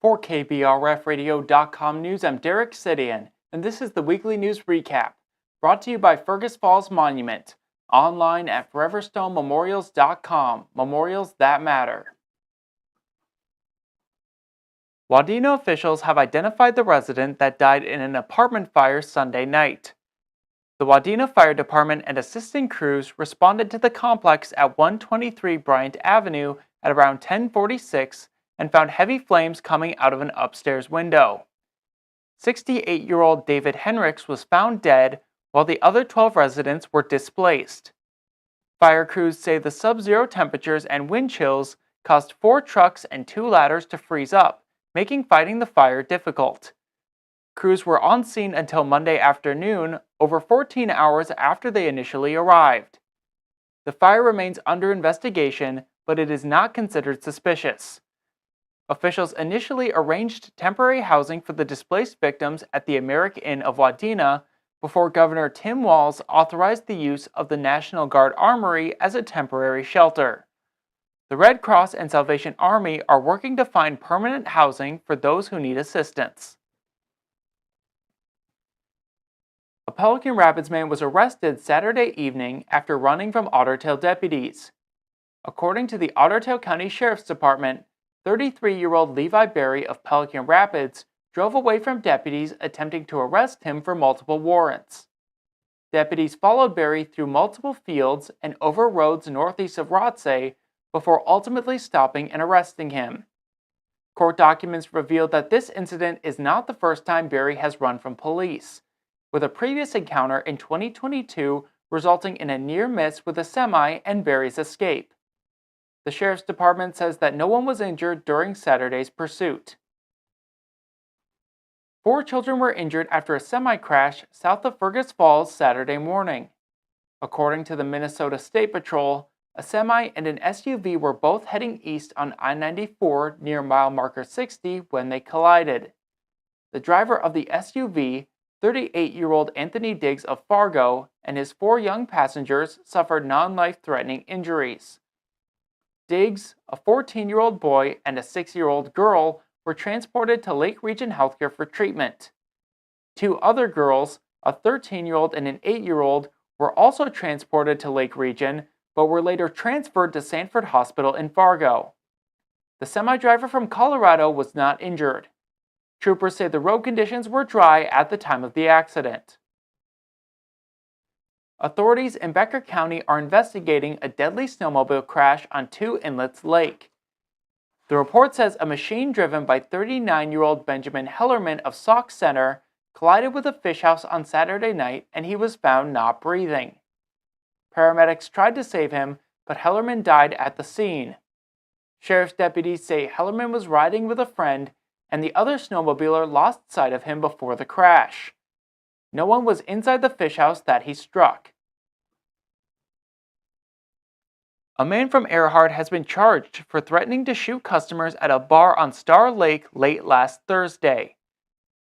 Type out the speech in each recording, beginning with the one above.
For KBRFradio.com News, I'm Derek Sidian, and this is the weekly news recap, brought to you by Fergus Falls Monument, online at foreverstonememorials.com, memorials that matter. Wadena officials have identified the resident that died in an apartment fire Sunday night. The Wadena Fire Department and assisting crews responded to the complex at 123 Bryant Avenue at around 10:46 and found heavy flames coming out of an upstairs window. 68-year-old David Henricks was found dead, while the other 12 residents were displaced. Fire crews say the sub-zero temperatures and wind chills caused 4 trucks and 2 ladders to freeze up, making fighting the fire difficult. Crews were on scene until Monday afternoon, over 14 hours after they initially arrived. The fire remains under investigation, but it is not considered suspicious. Officials initially arranged temporary housing for the displaced victims at the American Inn of Wadena before Governor Tim Walz authorized the use of the National Guard Armory as a temporary shelter. The Red Cross and Salvation Army are working to find permanent housing for those who need assistance. A Pelican Rapids man was arrested Saturday evening after running from Otter Tail deputies. According to the Otter Tail County Sheriff's Department, 33-year-old Levi Berry of Pelican Rapids drove away from deputies attempting to arrest him for multiple warrants. Deputies followed Berry through multiple fields and over roads northeast of Rothsay before ultimately stopping and arresting him. Court documents revealed that this incident is not the first time Berry has run from police, with a previous encounter in 2022 resulting in a near miss with a semi and Berry's escape. The Sheriff's Department says that no one was injured during Saturday's pursuit. 4 children were injured after a semi-crash south of Fergus Falls Saturday morning. According to the Minnesota State Patrol, a semi and an SUV were both heading east on I-94 near mile marker 60 when they collided. The driver of the SUV, 38-year-old Anthony Diggs of Fargo, and his 4 young passengers suffered non-life-threatening injuries. Diggs, a 14-year-old boy, and a 6-year-old girl were transported to Lake Region Healthcare for treatment. 2 other girls, a 13-year-old and an 8-year-old, were also transported to Lake Region, but were later transferred to Sanford Hospital in Fargo. The semi-driver from Colorado was not injured. Troopers say the road conditions were dry at the time of the accident. Authorities in Becker County are investigating a deadly snowmobile crash on Two Inlets Lake. The report says a machine driven by 39-year-old Benjamin Hellerman of Sauk Center collided with a fish house on Saturday night and he was found not breathing. Paramedics tried to save him, but Hellerman died at the scene. Sheriff's deputies say Hellerman was riding with a friend and the other snowmobiler lost sight of him before the crash. No one was inside the fish house that he struck. A man from Earhart has been charged for threatening to shoot customers at a bar on Star Lake late last Thursday.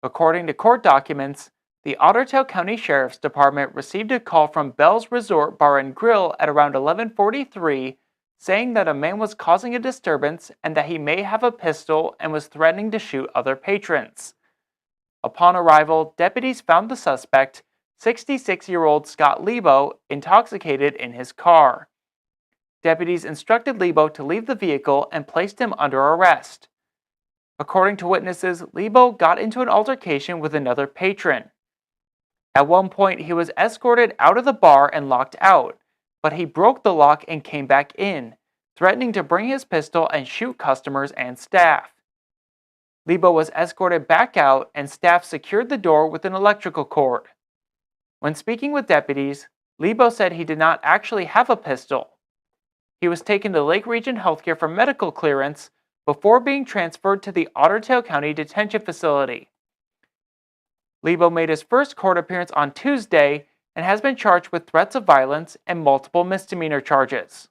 According to court documents, the Otter Tail County Sheriff's Department received a call from Bell's Resort Bar and Grill at around 11:43 saying that a man was causing a disturbance and that he may have a pistol and was threatening to shoot other patrons. Upon arrival, deputies found the suspect, 66-year-old Scott Lebo, intoxicated in his car. Deputies instructed Lebo to leave the vehicle and placed him under arrest. According to witnesses, Lebo got into an altercation with another patron. At one point, he was escorted out of the bar and locked out, but he broke the lock and came back in, threatening to bring his pistol and shoot customers and staff. Lebo was escorted back out and staff secured the door with an electrical cord. When speaking with deputies, Lebo said he did not actually have a pistol. He was taken to Lake Region Healthcare for medical clearance before being transferred to the Otter Tail County Detention Facility. Lebo made his first court appearance on Tuesday and has been charged with threats of violence and multiple misdemeanor charges.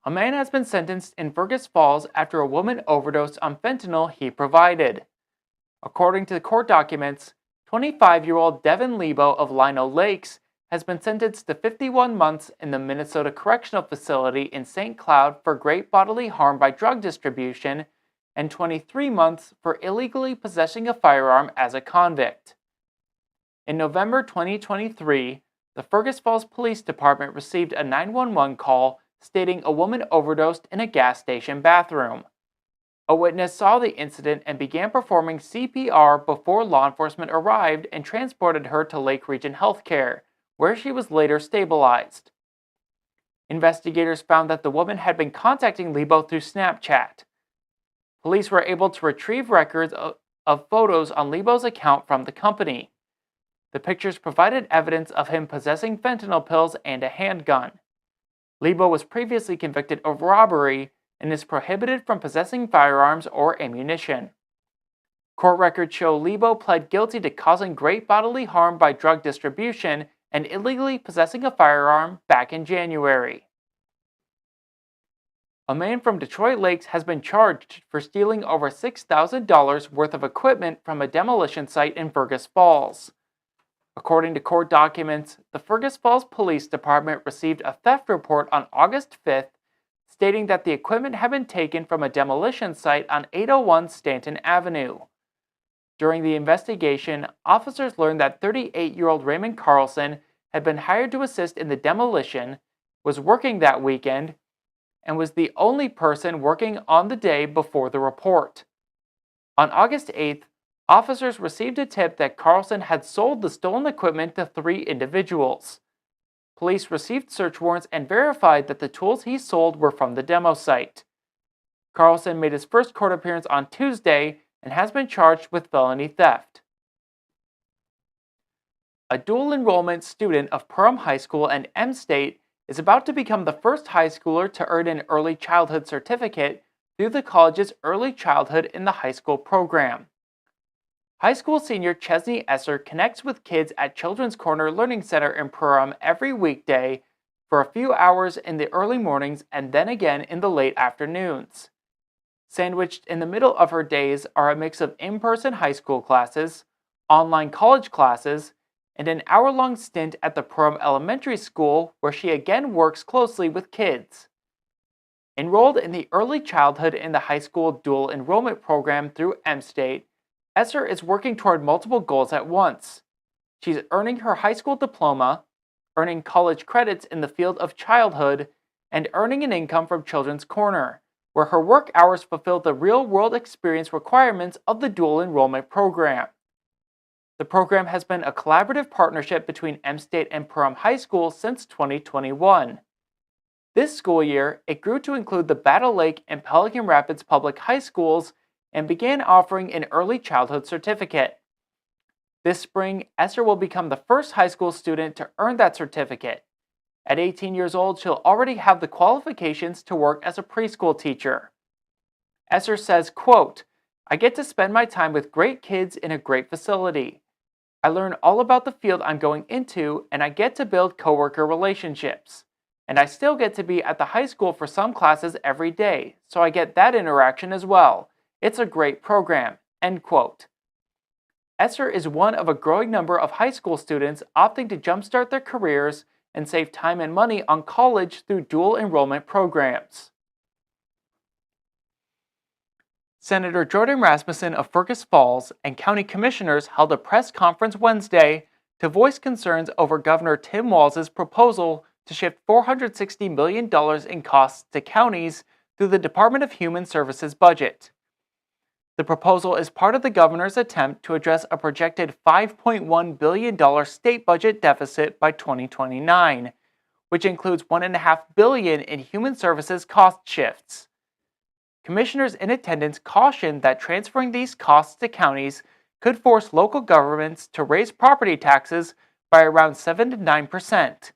A man has been sentenced in Fergus Falls after a woman overdosed on fentanyl he provided. According to the court documents, 25-year-old Devin Lebo of Lino Lakes has been sentenced to 51 months in the Minnesota Correctional Facility in St. Cloud for great bodily harm by drug distribution and 23 months for illegally possessing a firearm as a convict. In November 2023, the Fergus Falls Police Department received a 911 call stating a woman overdosed in a gas station bathroom. A witness saw the incident and began performing CPR before law enforcement arrived and transported her to Lake Region Healthcare, where she was later stabilized. Investigators found that the woman had been contacting Lebo through Snapchat. Police were able to retrieve records of photos on Lebo's account from the company. The pictures provided evidence of him possessing fentanyl pills and a handgun. Lebo was previously convicted of robbery and is prohibited from possessing firearms or ammunition. Court records show Lebo pled guilty to causing great bodily harm by drug distribution and illegally possessing a firearm back in January. A man from Detroit Lakes has been charged for stealing over $6,000 worth of equipment from a demolition site in Fergus Falls. According to court documents, the Fergus Falls Police Department received a theft report on August 5th stating that the equipment had been taken from a demolition site on 801 Stanton Avenue. During the investigation, officers learned that 38-year-old Raymond Carlson had been hired to assist in the demolition, was working that weekend, and was the only person working on the day before the report. On August 8th, officers received a tip that Carlson had sold the stolen equipment to 3 individuals. Police received search warrants and verified that the tools he sold were from the demo site. Carlson made his first court appearance on Tuesday and has been charged with felony theft. A dual enrollment student of Perham High School and M State is about to become the first high schooler to earn an early childhood certificate through the college's Early Childhood in the High School program. High school senior Chesney Esser connects with kids at Children's Corner Learning Center in Perham every weekday for a few hours in the early mornings and then again in the late afternoons. Sandwiched in the middle of her days are a mix of in-person high school classes, online college classes, and an hour-long stint at the Perham Elementary School where she again works closely with kids. Enrolled in the Early Childhood in the High School dual enrollment program through M State, Esser is working toward multiple goals at once. She's earning her high school diploma, earning college credits in the field of childhood, and earning an income from Children's Corner, where her work hours fulfill the real-world experience requirements of the dual enrollment program. The program has been a collaborative partnership between M State and Perham High School since 2021. This school year, it grew to include the Battle Lake and Pelican Rapids Public High Schools and began offering an early childhood certificate. This spring, Esser will become the first high school student to earn that certificate. At 18 years old, she'll already have the qualifications to work as a preschool teacher. Esser says, quote, "I get to spend my time with great kids in a great facility. I learn all about the field I'm going into, and I get to build coworker relationships. And I still get to be at the high school for some classes every day, so I get that interaction as well. It's a great program," end quote. Esser is one of a growing number of high school students opting to jumpstart their careers and save time and money on college through dual enrollment programs. Senator Jordan Rasmussen of Fergus Falls and county commissioners held a press conference Wednesday to voice concerns over Governor Tim Walz's proposal to shift $460 million in costs to counties through the Department of Human Services budget. The proposal is part of the governor's attempt to address a projected $5.1 billion state budget deficit by 2029, which includes $1.5 billion in human services cost shifts. Commissioners in attendance cautioned that transferring these costs to counties could force local governments to raise property taxes by around 7 to 9%.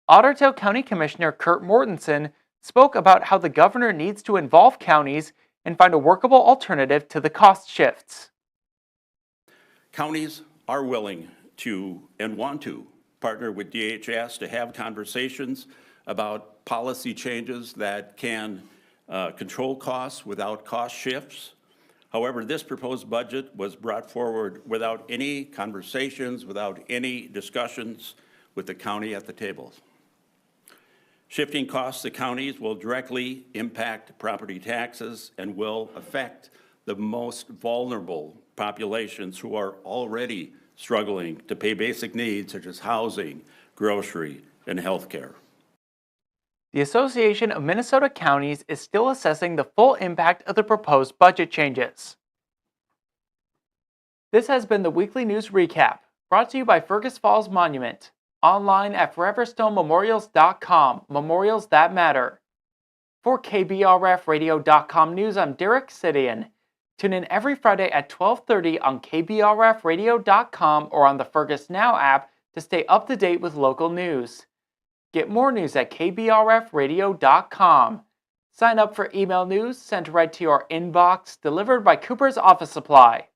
Ottertail County Commissioner Kurt Mortensen spoke about how the governor needs to involve counties and find a workable alternative to the cost shifts. Counties are willing to and want to partner with DHS to have conversations about policy changes that can control costs without cost shifts. However, this proposed budget was brought forward without any conversations, without any discussions with the county at the table. Shifting costs to counties will directly impact property taxes and will affect the most vulnerable populations who are already struggling to pay basic needs such as housing, grocery, and health care. The Association of Minnesota Counties is still assessing the full impact of the proposed budget changes. This has been the Weekly News Recap, brought to you by Fergus Falls Monument, online at foreverstonемemorials.com, memorials that matter. For KBRFradio.com News, I'm Derek Sidian. Tune in every Friday at 12:30 on KBRFradio.com or on the Fergus Now app to stay up to date with local news. Get more news at KBRFradio.com. Sign up for email news sent right to your inbox, delivered by Cooper's Office Supply.